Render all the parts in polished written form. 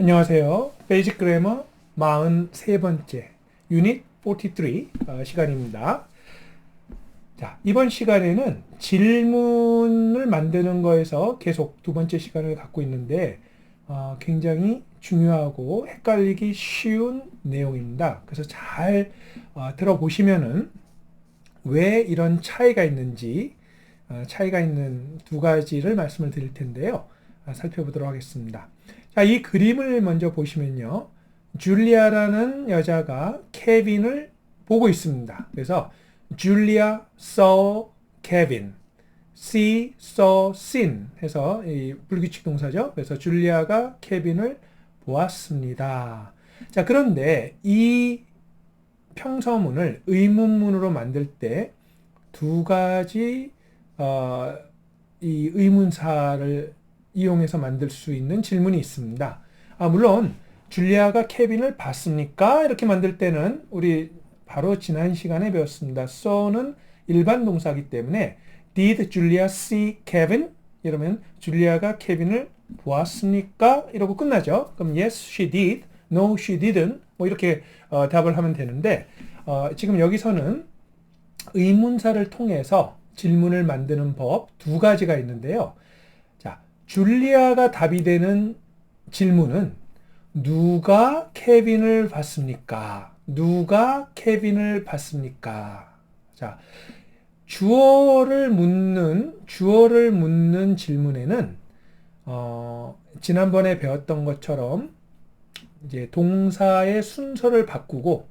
안녕하세요. 베이직 그래머 43번째 유닛 43 시간입니다. 자, 이번 시간에는 질문을 만드는 거에서 계속 두 번째 시간을 갖고 있는데 굉장히 중요하고 헷갈리기 쉬운 내용입니다. 그래서 잘 들어보시면은 왜 이런 차이가 있는지 차이가 있는 두 가지를 말씀을 드릴 텐데요. 살펴보도록 하겠습니다. 자, 이 그림을 먼저 보시면요. 줄리아라는 여자가 케빈을 보고 있습니다. 그래서 줄리아 saw Kevin, she saw Sin 해서 이 불규칙 동사죠. 그래서 줄리아가 케빈을 보았습니다. 자, 그런데 이 평서문을 의문문으로 만들 때 두 가지 이 의문사를 이용해서 만들 수 있는 질문이 있습니다. 물론 줄리아가 케빈을 봤습니까? 이렇게 만들 때는 우리 바로 지난 시간에 배웠습니다. saw는 일반 동사이기 때문에 Did Julia see Kevin? 이러면 줄리아가 케빈을 보았습니까? 이러고 끝나죠. 그럼 yes, she did. No, she didn't. 뭐 이렇게 답을 하면 되는데 지금 여기서는 의문사를 통해서 질문을 만드는 법 두 가지가 있는데요. 자, 줄리아가 답이 되는 질문은 누가 케빈을 봤습니까? 누가 케빈을 봤습니까? 자, 주어를 묻는 질문에는 지난번에 배웠던 것처럼 이제 동사의 순서를 바꾸고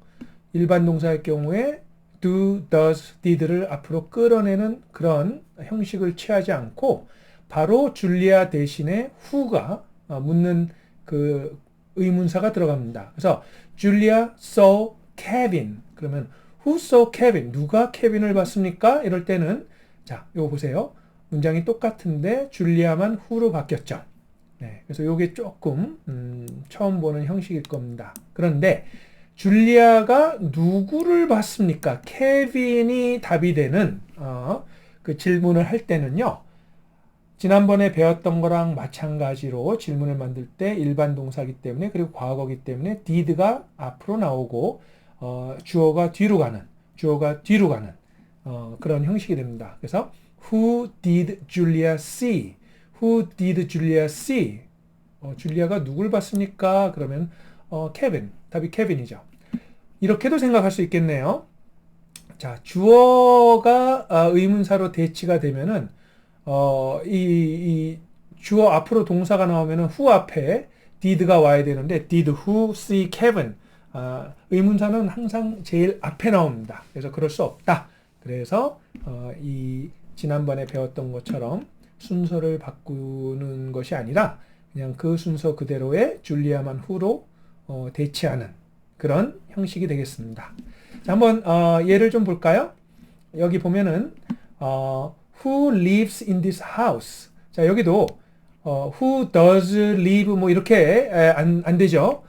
일반 동사의 경우에 do, does, did를 앞으로 끌어내는 그런 형식을 취하지 않고 바로 줄리아 대신에 who가 묻는 그 의문사가 들어갑니다. 그래서 줄리아 saw Kevin. 그러면 who saw Kevin? 누가 케빈을 봤습니까? 이럴 때는 자, 이거 보세요. 문장이 똑같은데 줄리아만 who로 바뀌었죠. 네, 그래서 이게 조금 처음 보는 형식일 겁니다. 그런데 줄리아가 누구를 봤습니까? 케빈이 답이 되는 그 질문을 할 때는요. 지난번에 배웠던 거랑 마찬가지로 질문을 만들 때 일반 동사이기 때문에 그리고 과거이기 때문에 did가 앞으로 나오고 주어가 뒤로 가는 그런 형식이 됩니다. 그래서 Who did Julia see? Who did Julia see? 줄리아가 누굴 봤습니까? 그러면 케빈. 답이 케빈이죠. 이렇게도 생각할 수 있겠네요. 자, 주어가 의문사로 대치가 되면은 이 주어 앞으로 동사가 나오면은 who 앞에 did가 와야 되는데 did who see Kevin? 의문사는 항상 제일 앞에 나옵니다. 그래서 그럴 수 없다. 그래서 이 지난번에 배웠던 것처럼 순서를 바꾸는 것이 아니라 그냥 그 순서 그대로의 줄리아만 who로 대치하는 그런 형식이 되겠습니다. 자, 한번 예를 좀 볼까요? 여기 보면은 who lives in this house? 자, 여기도 who does live 뭐 이렇게 안 되죠.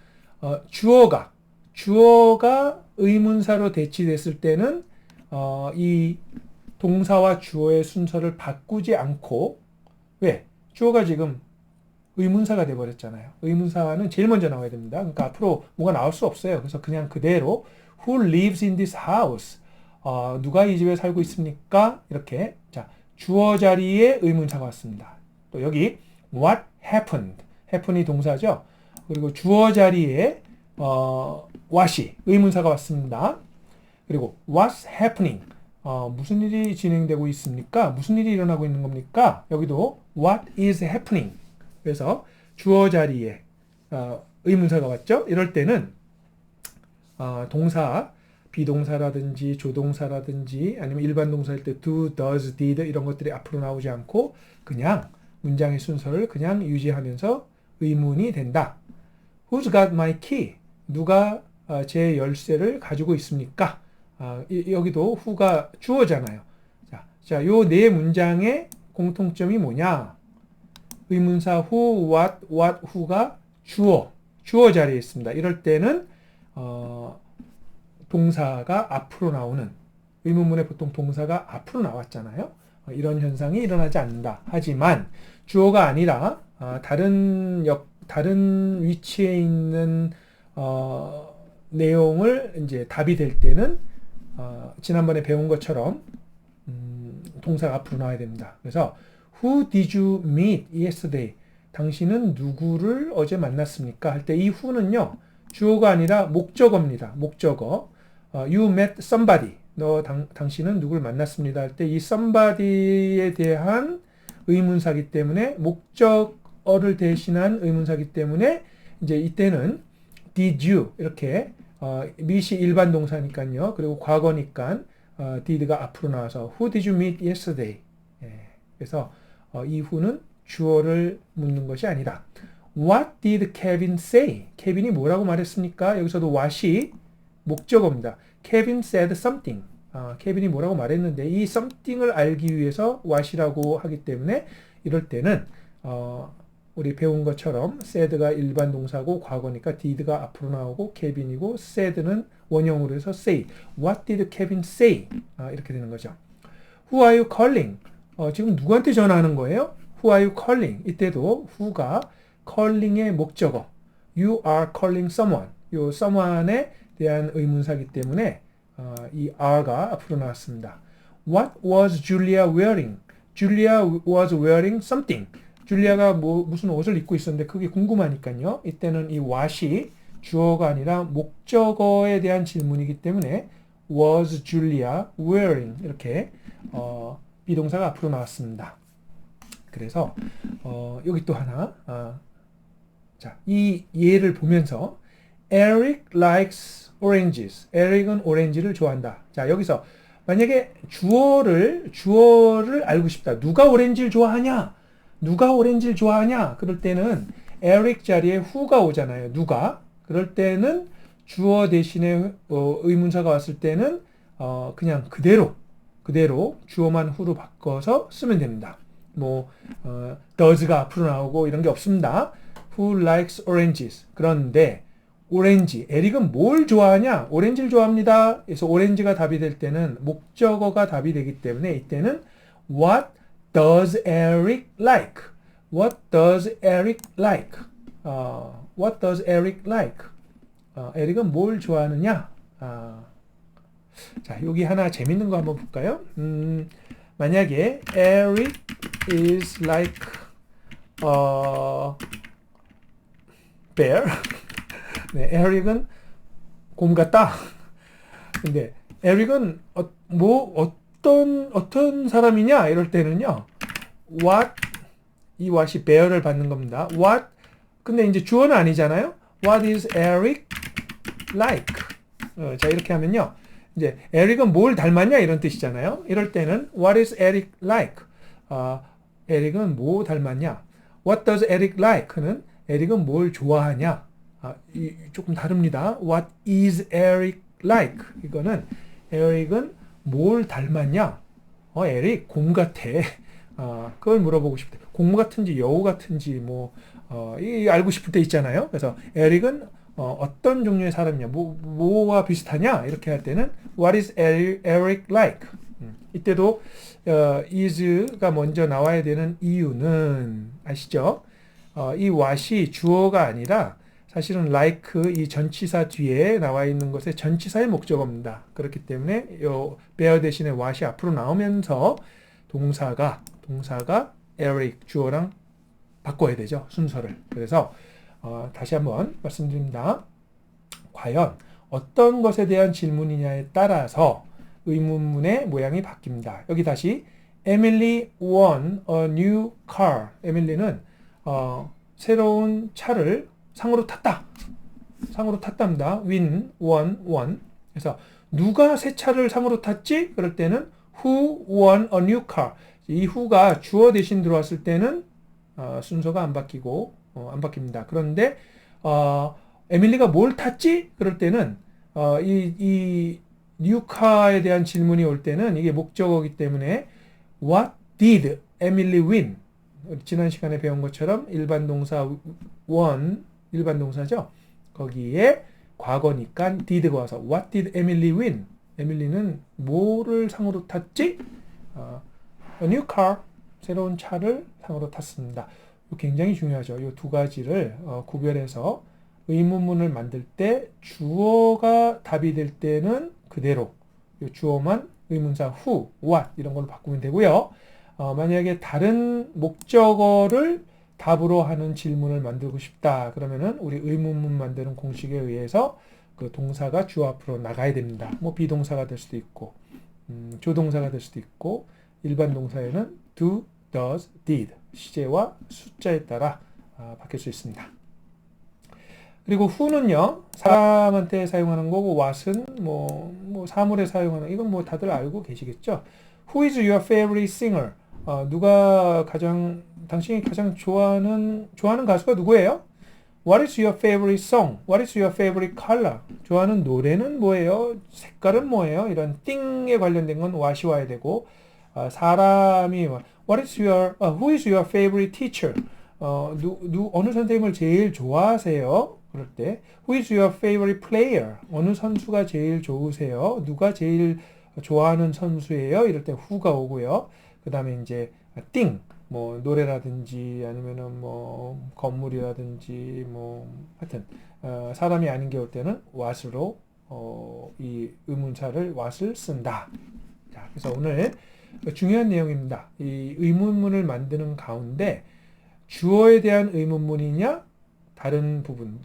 주어가 의문사로 대치됐을 때는 이 동사와 주어의 순서를 바꾸지 않고 왜? 주어가 지금 의문사가 돼버렸잖아요. 의문사는 제일 먼저 나와야 됩니다. 그러니까 앞으로 뭐가 나올 수 없어요. 그래서 그냥 그대로 Who lives in this house? 누가 이 집에 살고 있습니까? 이렇게 자 주어 자리에 의문사가 왔습니다. 또 여기 What happened? happen이 동사죠. 그리고 주어 자리에 what이 의문사가 왔습니다. 그리고 What's happening? 무슨 일이 진행되고 있습니까? 무슨 일이 일어나고 있는 겁니까? 여기도 What is happening? 그래서 주어 자리에 의문사가 왔죠. 이럴 때는 동사, 비동사라든지 조동사라든지 아니면 일반 동사일 때 do, does, did 이런 것들이 앞으로 나오지 않고 그냥 문장의 순서를 그냥 유지하면서 의문이 된다. Who's got my key? 누가 제 열쇠를 가지고 있습니까? 여기도 who가 주어잖아요. 자, 요 네 문장의 공통점이 뭐냐? 의문사 who, what, who가 주어 자리에 있습니다. 이럴 때는 동사가 앞으로 나오는 의문문에 보통 동사가 앞으로 나왔잖아요. 이런 현상이 일어나지 않는다. 하지만 주어가 아니라 다른 다른 위치에 있는 내용을 이제 답이 될 때는 지난번에 배운 것처럼 동사가 앞으로 나와야 됩니다. 그래서 Who did you meet yesterday? 당신은 누구를 어제 만났습니까? 할 때 이 who는요, 주어가 아니라 목적어입니다. 목적어. You met somebody. 당신은 누구를 만났습니다. 할 때 이 somebody에 대한 의문사기 때문에 목적어를 대신한 의문사기 때문에 이제 이때는 did you 이렇게 meet이 일반 동사니까요. 그리고 과거니까 did가 앞으로 나와서 Who did you meet yesterday? 예, 그래서 이 who는 주어를 묻는 것이 아니라 What did Kevin say? 케빈이 뭐라고 말했습니까? 여기서도 what이 목적어입니다. Kevin said something. 케빈이 뭐라고 말했는데 이 something을 알기 위해서 what이라고 하기 때문에 이럴 때는 우리 배운 것처럼 said가 일반 동사고 과거니까 did가 앞으로 나오고 케빈이고 said는 원형으로 해서 say. What did Kevin say? 이렇게 되는 거죠. Who are you calling? 지금 누구한테 전화하는 거예요? Who are you calling? 이때도 who가 calling의 목적어. You are calling someone. 요 someone에 대한 의문사기 때문에 이 are가 앞으로 나왔습니다. What was Julia wearing? Julia was wearing something. 줄리아가 무슨 옷을 입고 있었는데 그게 궁금하니까요. 이때는 이 what이 주어가 아니라 목적어에 대한 질문이기 때문에 was Julia wearing 이렇게 비동사가 앞으로 나왔습니다. 그래서 여기 또 하나 자, 이 예를 보면서 Eric likes oranges. 에릭은 오렌지를 좋아한다. 자, 여기서 만약에 주어를 알고 싶다. 누가 오렌지를 좋아하냐? 누가 오렌지를 좋아하냐? 그럴 때는 에릭 자리에 who가 오잖아요. 누가? 그럴 때는 주어 대신에 의문사가 왔을 때는 그냥 그대로 주어만 who로 바꿔서 쓰면 됩니다. does가 앞으로 나오고 이런 게 없습니다. Who likes oranges? 그런데 오렌지, 에릭은 뭘 좋아하냐? 오렌지를 좋아합니다. 그래서 오렌지가 답이 될 때는 목적어가 답이 되기 때문에 이때는 What does Eric like? What does Eric like? What does Eric like? 에릭은 뭘 좋아하느냐? 자, 여기 하나 재밌는 거 한번 볼까요? 만약에 Eric is like bear. 네, 에릭은 곰 같다. 근데 에릭은 어떤 사람이냐? 이럴 때는요. 이 what이 bear를 받는 겁니다. 근데 이제 주어는 아니잖아요. What is Eric like? 자, 이렇게 하면요. 이제 에릭은 뭘 닮았냐? 이런 뜻이잖아요. 이럴 때는 What is Eric like? 에릭은 뭐 닮았냐? What does Eric like는 에릭은 뭘 좋아하냐? 조금 다릅니다. What is Eric like? 이거는 에릭은 뭘 닮았냐? 에릭 곰 같아. 그걸 물어보고 싶대. 곰 같은지 여우 같은지 알고 싶을 때 있잖아요. 그래서 에릭은 어떤 종류의 사람이냐? 뭐와 비슷하냐? 이렇게 할 때는 What is Eric like? 이때도 is가 먼저 나와야 되는 이유는 아시죠? 이 what이 주어가 아니라 사실은 like 이 전치사 뒤에 나와 있는 것의 전치사의 목적어입니다. 그렇기 때문에 요 bear 대신에 what이 앞으로 나오면서 동사가 Eric 주어랑 바꿔야 되죠. 순서를. 그래서 다시 한번 말씀드립니다. 과연 어떤 것에 대한 질문이냐에 따라서 의문문의 모양이 바뀝니다. 여기 다시 Emily won a new car. 에밀리는 새로운 차를 상으로 탔답니다. won. 그래서 누가 새 차를 상으로 탔지? 그럴 때는 who won a new car. 이 who가 주어 대신 들어왔을 때는 순서가 안 바뀝니다. 그런데 에밀리가 뭘 탔지? 그럴 때는 이 new car에 대한 질문이 올 때는 이게 목적어이기 때문에 What did Emily win? 지난 시간에 배운 것처럼 일반 동사 won 일반 동사죠. 거기에 과거니까 did가 와서 What did Emily win? 에밀리는 뭐를 상으로 탔지? A new car. 새로운 차를 상으로 탔습니다. 굉장히 중요하죠. 이 두 가지를 구별해서 의문문을 만들 때 주어가 답이 될 때는 그대로 이 주어만 의문사 who, what 이런 걸로 바꾸면 되고요. 만약에 다른 목적어를 답으로 하는 질문을 만들고 싶다. 그러면은 우리 의문문 만드는 공식에 의해서 그 동사가 주어 앞으로 나가야 됩니다. 뭐 비동사가 될 수도 있고, 조동사가 될 수도 있고, 일반 동사에는 do, does, did 시제와 숫자에 따라 바뀔 수 있습니다. 그리고 who는요, 사람한테 사용하는 거고, what은 뭐 사물에 사용하는, 이건 뭐 다들 알고 계시겠죠? Who is your favorite singer? 당신이 가장 좋아하는 가수가 누구예요? What is your favorite song? What is your favorite color? 좋아하는 노래는 뭐예요? 색깔은 뭐예요? 이런 띵에 관련된 건 what이 와야 되고, 사람이 What is who is your favorite teacher? 어느 선생님을 제일 좋아하세요? 그럴 때 Who is your favorite player? 어느 선수가 제일 좋으세요? 누가 제일 좋아하는 선수예요? 이럴 때 who가 오고요. 그 다음에 이제 띵, 뭐 노래라든지 아니면은 뭐 건물이라든지 뭐 하여튼 사람이 아닌 게 올 때는 what으로 이 의문사를 what을 쓴다. 자, 그래서 오늘 중요한 내용입니다. 이 의문문을 만드는 가운데 주어에 대한 의문문이냐 다른 부분,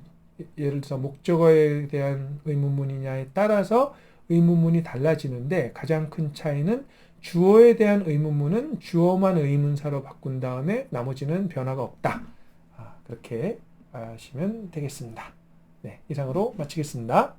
예를 들어서 목적어에 대한 의문문이냐에 따라서 의문문이 달라지는데 가장 큰 차이는 주어에 대한 의문문은 주어만 의문사로 바꾼 다음에 나머지는 변화가 없다. 그렇게 하시면 되겠습니다. 네, 이상으로 마치겠습니다.